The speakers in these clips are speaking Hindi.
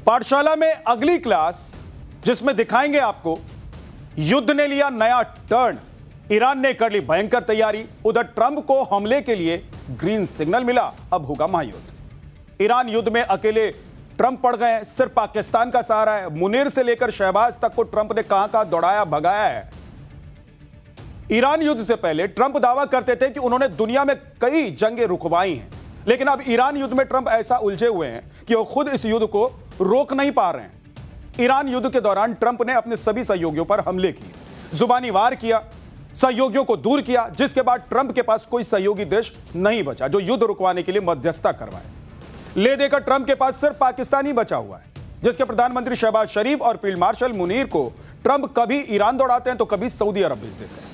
पाठशाला में अगली क्लास जिसमें दिखाएंगे आपको युद्ध ने लिया नया टर्न, ईरान ने कर ली भयंकर तैयारी। उधर ट्रंप को हमले के लिए ग्रीन सिग्नल मिला, अब होगा महायुद्ध। ईरान युद्ध में अकेले ट्रंप पड़ गए हैं, सिर्फ पाकिस्तान का सहारा है। मुनीर से लेकर शहबाज तक को ट्रंप ने कहां दौड़ाया भगाया है। ईरान युद्ध से पहले ट्रंप दावा करते थे कि उन्होंने दुनिया में कई जंगें रुकवाई हैं, लेकिन अब ईरान युद्ध में ट्रंप ऐसा उलझे हुए हैं कि वो खुद इस युद्ध को रोक नहीं पा रहे हैं। ईरान युद्ध के दौरान ट्रंप ने अपने सभी सहयोगियों पर हमले किए, जुबानी वार किया, सहयोगियों को दूर किया, जिसके बाद ट्रंप के पास कोई सहयोगी देश नहीं बचा जो युद्ध रुकवाने के लिए मध्यस्थता करवाए। ले देकर ट्रंप के पास सिर्फ पाकिस्तान ही बचा हुआ है, जिसके प्रधानमंत्री शहबाज शरीफ और फील्ड मार्शल मुनीर को ट्रंप कभी ईरान दौड़ाते हैं तो कभी सऊदी अरब भेज देते हैं।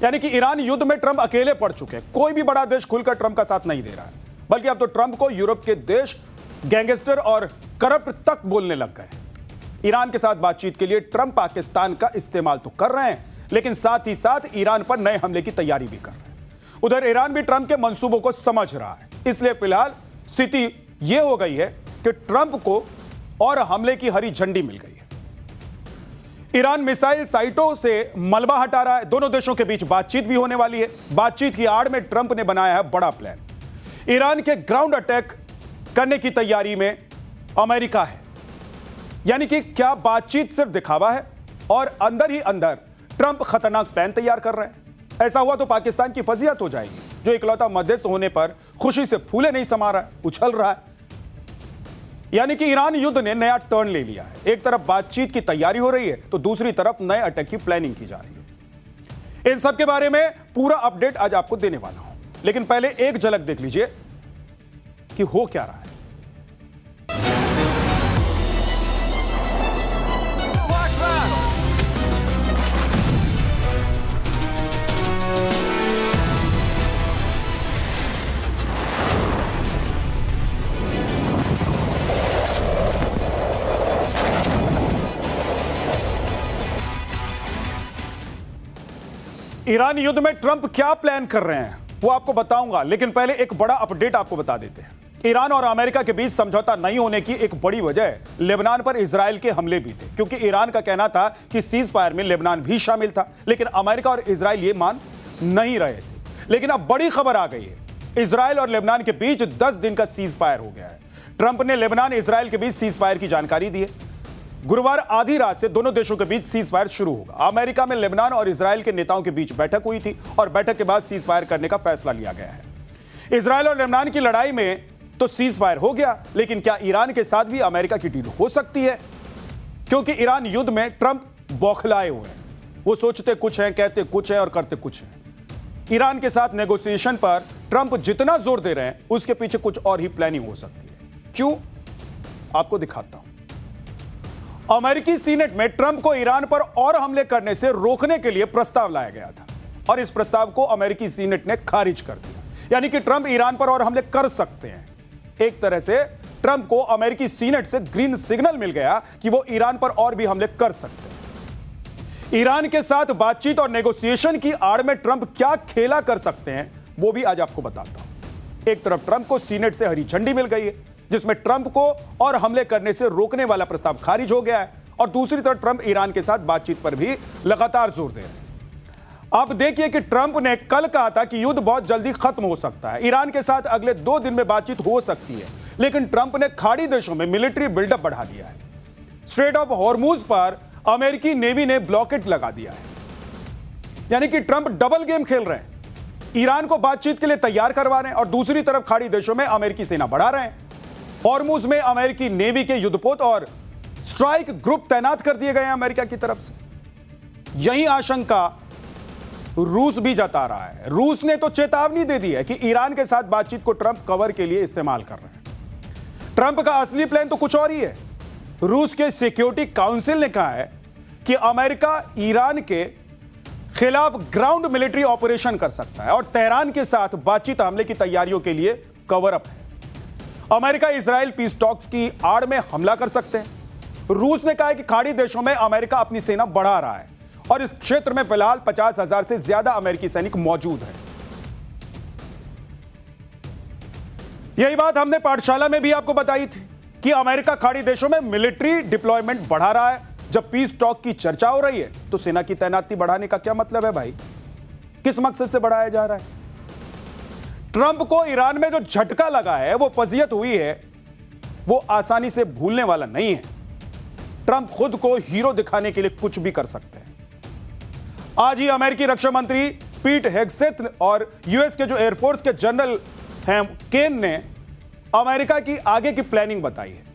यानी कि ईरान युद्ध में ट्रंप अकेले पड़ चुके हैं। कोई भी बड़ा देश खुलकर ट्रंप का साथ नहीं दे रहा है, बल्कि अब तो ट्रंप को यूरोप के देश गैंगस्टर और करप्ट तक बोलने लग गए। ईरान के साथ बातचीत के लिए ट्रंप पाकिस्तान का इस्तेमाल तो कर रहे हैं, लेकिन साथ ही साथ ईरान पर नए हमले की तैयारी भी कर रहे हैं। उधर ईरान भी ट्रंप के मंसूबों को समझ रहा है, इसलिए फिलहाल स्थिति यह हो गई है कि ट्रंप को और हमले की हरी झंडी मिल गई है। ईरान मिसाइल साइटों से मलबा हटा रहा है, दोनों देशों के बीच बातचीत भी होने वाली है। बातचीत की आड़ में ट्रंप ने बनाया है बड़ा प्लान। ईरान के ग्राउंड अटैक करने की तैयारी में अमेरिका है। यानी कि क्या बातचीत सिर्फ दिखावा है और अंदर ही अंदर ट्रंप खतरनाक प्लान तैयार कर रहे हैं। ऐसा हुआ तो पाकिस्तान की फजीहत हो जाएगी, जो इकलौता मध्यस्थ होने पर खुशी से फूले नहीं समा रहा है, उछल रहा है। यानी कि ईरान युद्ध ने नया टर्न ले लिया है। एक तरफ बातचीत की तैयारी हो रही है तो दूसरी तरफ नए अटैक की प्लानिंग की जा रही है। इन सब के बारे में पूरा अपडेट आज आपको देने वाला हूं, लेकिन पहले एक झलक देख लीजिए कि हो क्या रहा है। ईरान युद्ध में ट्रंप क्या प्लान कर रहे हैं वो आपको बताऊंगा, लेकिन पहले एक बड़ा अपडेट आपको बता देते हैं। ईरान और अमेरिका के बीच समझौता नहीं होने की एक बड़ी वजह लेबनान पर इजराइल के हमले भी थे, क्योंकि ईरान का कहना था कि सीज फायर में लेबनान भी शामिल था, लेकिन अमेरिका और इजराइल ये मान नहीं रहे थे। लेकिन अब बड़ी खबर आ गई है, इजराइल और लेबनान के बीच 10 दिन का सीज फायर हो गया है। ट्रंप ने लेबनान इजराइल के बीच सीज फायर की जानकारी दी है। गुरुवार आधी रात से दोनों देशों के बीच सीज फायर शुरू होगा। अमेरिका में लेबनान और इजराइल के नेताओं के बीच बैठक हुई थी और बैठक के बाद सीज फायर करने का फैसला लिया गया है। इजराइल और लेबनान की लड़ाई में तो सीज फायर हो गया, लेकिन क्या ईरान के साथ भी अमेरिका की डील हो सकती है? क्योंकि ईरान युद्ध में ट्रंप बौखलाए हुए हैं। वो सोचते कुछ है, कहते कुछ है और करते कुछ है। ईरान के साथ नेगोशिएशन पर ट्रंप जितना जोर दे रहे हैं उसके पीछे कुछ और ही प्लानिंग हो सकती है। क्यों, आपको दिखाता हूं। अमेरिकी सीनेट में ट्रंप को ईरान पर और हमले करने से रोकने के लिए प्रस्ताव लाया गया था और इस प्रस्ताव को अमेरिकी सीनेट ने खारिज कर दिया। यानी कि ट्रंप ईरान पर और हमले कर सकते हैं। एक तरह से ट्रंप को अमेरिकी सीनेट से ग्रीन सिग्नल मिल गया कि वो ईरान पर और भी हमले कर सकते हैं। ईरान के साथ बातचीत और नेगोशिएशन की आड़ में ट्रंप क्या खेला कर सकते हैं वो भी आज आपको बताता हूं। एक तरफ ट्रंप को सीनेट से हरी झंडी मिल गई है, जिसमें ट्रंप को और हमले करने से रोकने वाला प्रस्ताव खारिज हो गया है, और दूसरी तरफ ट्रंप ईरान के साथ बातचीत पर भी लगातार जोर दे रहे हैं। अब देखिए कि ट्रंप ने कल कहा था कि युद्ध बहुत जल्दी खत्म हो सकता है, ईरान के साथ अगले 2 दिन में बातचीत हो सकती है, लेकिन ट्रंप ने खाड़ी देशों में मिलिट्री बिल्डअप बढ़ा दिया है। स्ट्रेट ऑफ हॉर्मुज पर अमेरिकी नेवी ने ब्लॉकेट लगा दिया है। यानी कि ट्रंप डबल गेम खेल रहे हैं, ईरान को बातचीत के लिए तैयार करवा रहे हैं और दूसरी तरफ खाड़ी देशों में अमेरिकी सेना बढ़ा रहे हैं। हॉर्मुज में अमेरिकी नेवी के युद्धपोत और स्ट्राइक ग्रुप तैनात कर दिए गए हैं अमेरिका की तरफ से। यही आशंका रूस भी जता रहा है। रूस ने तो चेतावनी दे दी है कि ईरान के साथ बातचीत को ट्रंप कवर के लिए इस्तेमाल कर रहे हैं। ट्रंप का असली प्लान तो कुछ और ही है। रूस के सिक्योरिटी काउंसिल ने कहा है कि अमेरिका ईरान के खिलाफ ग्राउंड मिलिट्री ऑपरेशन कर सकता है और तेहरान के साथ बातचीत हमले की तैयारियों के लिए कवर अप है। अमेरिका इजराइल पीस टॉक्स की आड़ में हमला कर सकते हैं। रूस ने कहा है कि खाड़ी देशों में अमेरिका अपनी सेना बढ़ा रहा है और इस क्षेत्र में फिलहाल 50,000 से ज्यादा अमेरिकी सैनिक मौजूद हैं। यही बात हमने पाठशाला में भी आपको बताई थी कि अमेरिका खाड़ी देशों में मिलिट्री डिप्लॉयमेंट बढ़ा रहा है। जब पीस टॉक की चर्चा हो रही है तो सेना की तैनाती बढ़ाने का क्या मतलब है भाई? किस मकसद से बढ़ाया जा रहा है? ट्रंप को ईरान में जो झटका लगा है, वो फजीयत हुई है, वो आसानी से भूलने वाला नहीं है। ट्रंप खुद को हीरो दिखाने के लिए कुछ भी कर सकते हैं। आज ही अमेरिकी रक्षा मंत्री पीट हेगसेथ और यूएस के जो एयरफोर्स के जनरल हैं केन ने अमेरिका की आगे की प्लानिंग बताई है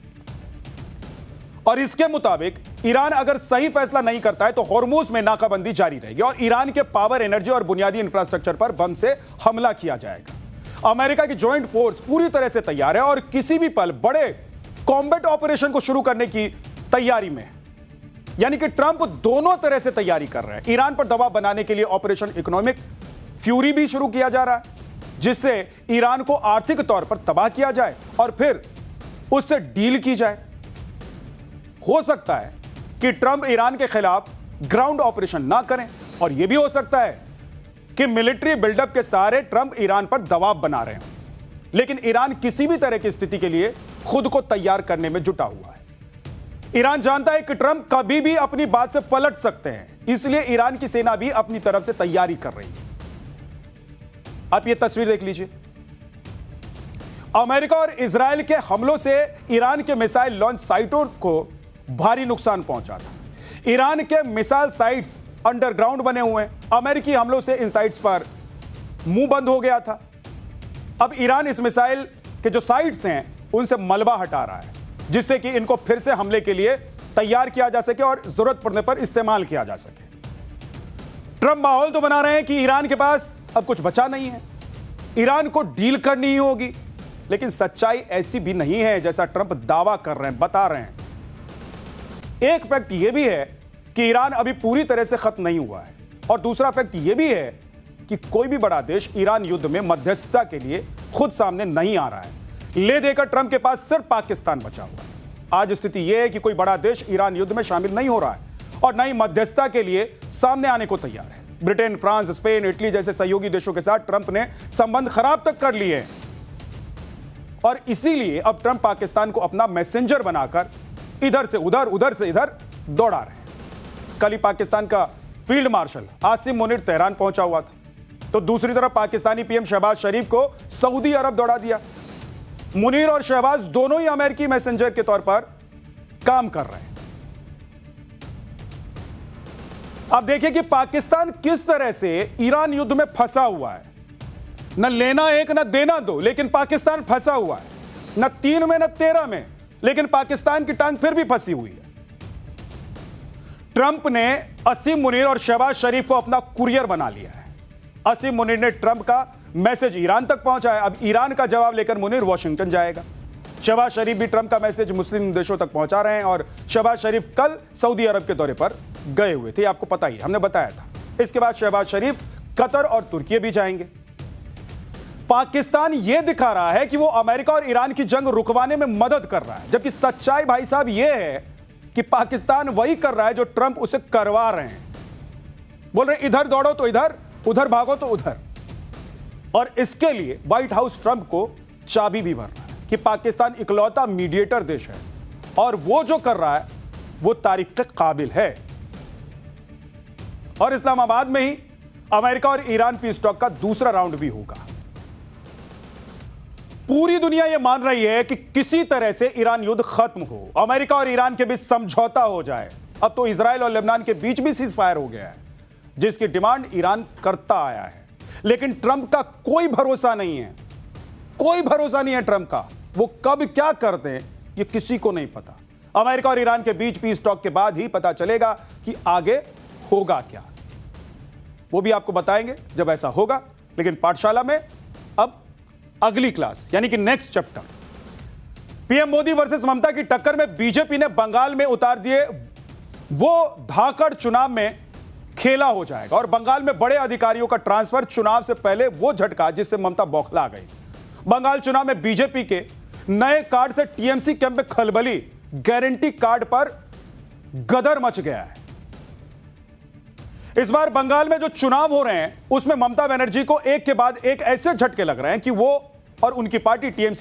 और इसके मुताबिक ईरान अगर सही फैसला नहीं करता है तो हॉर्मुज में नाकाबंदी जारी रहेगी और ईरान के पावर, एनर्जी और बुनियादी इंफ्रास्ट्रक्चर पर बम से हमला किया जाएगा। अमेरिका की ज्वाइंट फोर्स पूरी तरह से तैयार है और किसी भी पल बड़े कॉम्बैट ऑपरेशन को शुरू करने की तैयारी में, यानी कि ट्रंप दोनों तरह से तैयारी कर रहे हैं। ईरान पर दबाव बनाने के लिए ऑपरेशन इकोनॉमिक फ्यूरी भी शुरू किया जा रहा है, जिससे ईरान को आर्थिक तौर पर तबाह किया जाए और फिर उससे डील की जाए। हो सकता है कि ट्रंप ईरान के खिलाफ ग्राउंड ऑपरेशन ना करें और यह भी हो सकता है कि मिलिट्री बिल्डअप के सहारे ट्रंप ईरान पर दबाव बना रहे हैं, लेकिन ईरान किसी भी तरह की स्थिति के लिए खुद को तैयार करने में जुटा हुआ है। ईरान जानता है कि ट्रंप कभी भी अपनी बात से पलट सकते हैं, इसलिए ईरान की सेना भी अपनी तरफ से तैयारी कर रही है। आप ये तस्वीर देख लीजिए। अमेरिका और इजरायल के हमलों से ईरान के मिसाइल लॉन्च साइटों को भारी नुकसान पहुंचा था। ईरान के मिसाइल साइट्स अंडरग्राउंड बने हुए हैं। अमेरिकी हमलों से इन साइट्स पर मुंह बंद हो गया था। अब ईरान इस मिसाइल के जो साइट्स हैं उनसे मलबा हटा रहा है, जिससे कि इनको फिर से हमले के लिए तैयार किया जा सके और जरूरत पड़ने पर इस्तेमाल किया जा सके। ट्रंप माहौल तो बना रहे हैं कि ईरान के पास अब कुछ बचा नहीं है, ईरान को डील करनी ही होगी, लेकिन सच्चाई ऐसी भी नहीं है जैसा ट्रंप दावा कर रहे हैं, बता रहे हैं। एक फैक्ट यह भी है कि ईरान अभी पूरी तरह से खत्म नहीं हुआ है और दूसरा फैक्ट यह भी है कि कोई भी बड़ा देश ईरान युद्ध में मध्यस्थता के लिए खुद सामने नहीं आ रहा है। ले देकर ट्रंप के पास सिर्फ पाकिस्तान बचा हुआ है। आज स्थिति यह है कि कोई बड़ा देश ईरान युद्ध में शामिल नहीं हो रहा है और न ही मध्यस्थता के लिए सामने आने को तैयार है। ब्रिटेन, फ्रांस, स्पेन, इटली जैसे सहयोगी देशों के साथ ट्रंप ने संबंध खराब तक कर लिए और इसीलिए अब ट्रंप पाकिस्तान को अपना मैसेंजर बनाकर इधर से उधर, उधर से इधर दौड़ा रहे हैं। कल ही पाकिस्तान का field marshal Asim Munir Tehran पहुंचा हुआ था, तो दूसरी तरफ पाकिस्तानी पीएम शहबाज शरीफ को सऊदी अरब दौड़ा दिया। मुनीर और शहबाज दोनों ही अमेरिकी मैसेंजर के तौर पर काम कर रहे हैं। अब देखिए कि पाकिस्तान किस तरह से ईरान युद्ध में फंसा हुआ है। न लेना एक न देना दो, लेकिन पाकिस्तान फंसा हुआ है। न 3 में न 13 में, लेकिन पाकिस्तान की टांग फिर भी फंसी हुई है। ट्रंप ने असीम मुनीर और शहबाज शरीफ को अपना कुरियर बना लिया है। असीम मुनीर ने ट्रंप का मैसेज ईरान तक पहुंचाया। अब ईरान का जवाब लेकर मुनीर वॉशिंगटन जाएगा। शहबाज शरीफ भी ट्रंप का मैसेज मुस्लिम देशों तक पहुंचा रहे हैं और शहबाज शरीफ कल सऊदी अरब के दौरे पर गए हुए थे, आपको पता ही, हमने बताया था। इसके बाद शहबाज शरीफ कतर और तुर्की भी जाएंगे। पाकिस्तान यह दिखा रहा है कि वो अमेरिका और ईरान की जंग रुकवाने में मदद कर रहा है, जबकि सच्चाई भाई साहब यह है कि पाकिस्तान वही कर रहा है जो ट्रंप उसे करवा रहे हैं। बोल रहे इधर दौड़ो तो इधर, उधर भागो तो उधर। और इसके लिए व्हाइट हाउस ट्रंप को चाबी भी भर रहा है कि पाकिस्तान इकलौता मीडिएटर देश है और वो जो कर रहा है वो तारीफ के काबिल है। और इस्लामाबाद में ही अमेरिका और ईरान पीस टॉक का दूसरा राउंड भी होगा। पूरी दुनिया यह मान रही है कि किसी तरह से ईरान युद्ध खत्म हो, अमेरिका और ईरान के बीच समझौता हो जाए। अब तो इजराइल और लेबनान के बीच भी सीज फायर हो गया है, जिसकी डिमांड ईरान करता आया है। लेकिन ट्रंप का कोई भरोसा नहीं है, कोई भरोसा नहीं है ट्रंप का। वो कब क्या कर दें ये किसी को नहीं पता। अमेरिका और ईरान के बीच पीस टॉक के बाद ही पता चलेगा कि आगे होगा क्या। वो भी आपको बताएंगे जब ऐसा होगा। लेकिन पाठशाला में अब अगली क्लास, यानी कि next chapter. PM Modi versus Mamata की टक्कर में बीजेपी ने बंगाल में उतार दिए वो धाकड़ चुनाव में खेला हो जाएगा और बंगाल में बड़े अधिकारियों का ट्रांसफर। चुनाव से पहले वो झटका जिससे ममता बौखला गई। बंगाल चुनाव में बीजेपी के नए कार्ड से टीएमसी कैंप में खलबली, गारंटी कार्ड पर गदर मच गया है। इस बार बंगाल में जो चुनाव हो रहे हैं उसमें ममता बनर्जी को एक के बाद एक ऐसे झटके लग रहे हैं कि वो और उनकी पार्टी टीएमसी